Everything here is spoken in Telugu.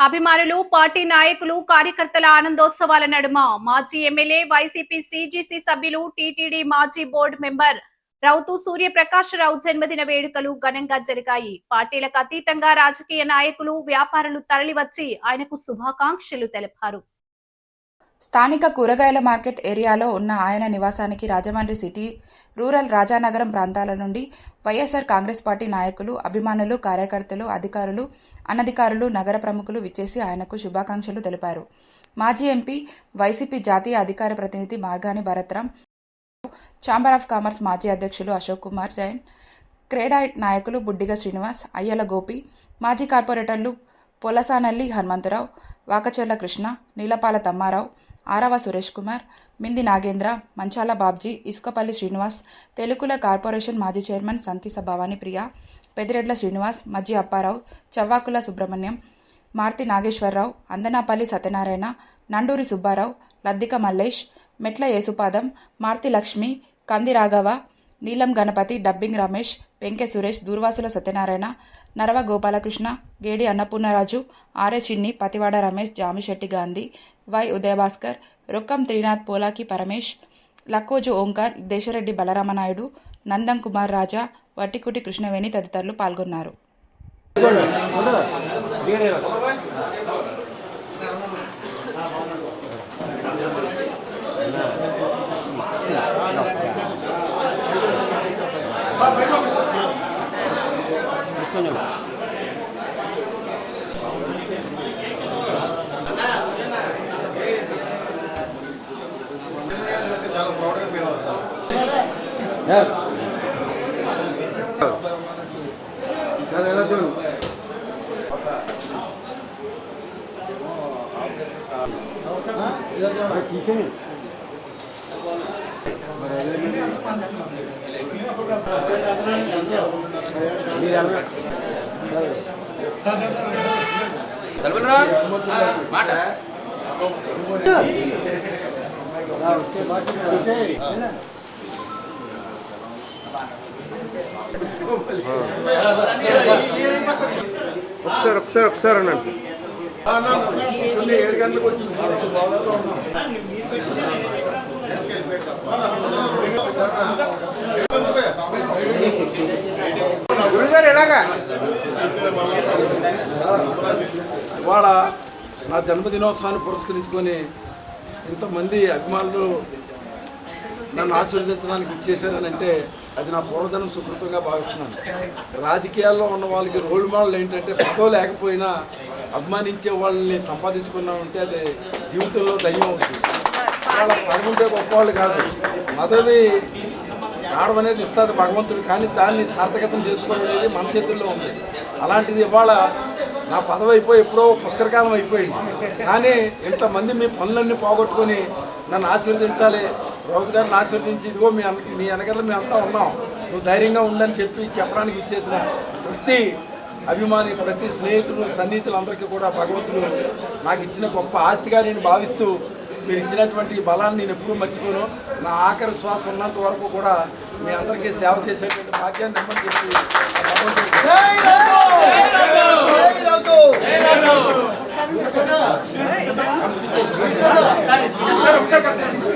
అభిమానులు, పార్టీ నాయకులు, కార్యకర్తల ఆనందోత్సవాల నడుమ మాజీ ఎమ్మెల్యే, వైసీపీ సీజీసీ సభ్యులు, టీటీడీ మాజీ బోర్డు మెంబర్ రౌతు సూర్యప్రకాశరావు జన్మదిన వేడుకలు ఘనంగా జరిగాయి. పార్టీలకు అతీతంగా రాజకీయ నాయకులు, వ్యాపారులు తరలివచ్చి ఆయనకు శుభాకాంక్షలు తెలిపారు. స్థానిక కూరగాయల మార్కెట్ ఏరియాలో ఉన్న ఆయన నివాసానికి రాజమండ్రి సిటీ, రూరల్, రాజానగరం ప్రాంతాల నుండి వైఎస్ఆర్ కాంగ్రెస్ పార్టీ నాయకులు, అభిమానులు, కార్యకర్తలు, అధికారులు, అనధికారులు, నగర ప్రముఖులు విచ్చేసి ఆయనకు శుభాకాంక్షలు తెలిపారు. మాజీ ఎంపీ, వైసీపీ జాతీయ అధికార ప్రతినిధి Margani Bharat Ram, chamber of commerce మాజీ అధ్యక్షులు అశోక్ కుమార్ జైన్, క్రేడా నాయకులు బుడ్డిగ శ్రీనివాస్, అయ్యల గోపి, మాజీ కార్పొరేటర్లు పొలసానల్లి హనుమంతరావు, వాకచెర్ల కృష్ణ, నీలపాల తమ్మారావు, ఆరవ సురేష్ కుమార్, మింది నాగేంద్ర, మంచాల బాబ్జీ, ఇసుకపల్లి శ్రీనివాస్, తెలుగుల కార్పొరేషన్ మాజీ చైర్మన్ సంకిస భవానీ ప్రియ, పెదిరెడ్ల శ్రీనివాస్, మజ్జి అప్పారావు, చవ్వాకుల సుబ్రహ్మణ్యం, మార్తి నాగేశ్వరరావు, అందనాపల్లి సత్యనారాయణ, నండూరి సుబ్బారావు, లద్దిక మల్లేష్, మెట్ల యేసుపాదం, మార్తి లక్ష్మి, కంది రాఘవ, నీలం గణపతి, డబ్బింగ్ రమేష్, పెంకె సురేష్, దూర్వాసుల సత్యనారాయణ, నరవ గోపాలకృష్ణ, గేడి అన్నపూర్ణరాజు, ఆర్ఏ చిన్ని, పతివాడ రమేష్, జామిశెట్టి గాంధీ, వై ఉదయభాస్కర్, రొక్కం త్రినాథ్, పోలాకి పరమేష్, లక్కోజు ఓంకార్, దేశరెడ్డి బలరామనాయుడు, నందం కుమార్ రాజా, వట్టికుటి కృష్ణవేణి తదితరులు పాల్గొన్నారు. ఒకసారి అన్నట్టు 7 గంటలకు వచ్చి ఎలాగా ఇవాళ నా జన్మదినోత్సవాన్ని పురస్కరించుకొని ఇంతమంది అభిమానులు నన్ను ఆశీర్వదించడానికి ఇచ్చేసారని అంటే అది నా పూర్వజన్మ సుకృతంగా భావిస్తున్నాను. రాజకీయాల్లో ఉన్న వాళ్ళకి రోల్ మోడల్ ఏంటంటే పదవి లేకపోయినా అభిమానించే వాళ్ళని సంపాదించుకున్నామంటే అది జీవితంలో ధైర్యం అవుతుంది. వాళ్ళ పదవుంటే గొప్పవాళ్ళు కాదు, పదవి రావడం అనేది ఇస్తుంది భగవంతుడు, కానీ దాన్ని సార్థకతం చేసుకోవడం అనేది మన చేతుల్లో ఉంది. అలాంటిది ఇవాళ నా పదవి అయిపోయి ఎప్పుడో పుష్కరకాలం అయిపోయింది, కానీ ఇంతమంది మీ పనులన్నీ పోగొట్టుకొని నన్ను ఆశీర్వదించాలి, రౌతు గారిని ఆశీర్వదించి ఇదిగో మీ వెనకాల మేము అంతా ఉన్నాం, నువ్వు ధైర్యంగా ఉండని చెప్పడానికి ఇచ్చేసిన ప్రతి అభిమాని, ప్రతి స్నేహితులు, సన్నిహితులందరికీ కూడా భగవంతుడు నాకు ఇచ్చిన గొప్ప ఆస్తిగా నేను భావిస్తూ మీరు ఇచ్చినటువంటి బలాన్ని నేను ఎప్పుడూ మర్చిపోను. నా ఆఖరి శ్వాస ఉన్నంత వరకు కూడా మీ అందరికీ సేవ చేసేటువంటి భాగ్యాన్ని చెప్పి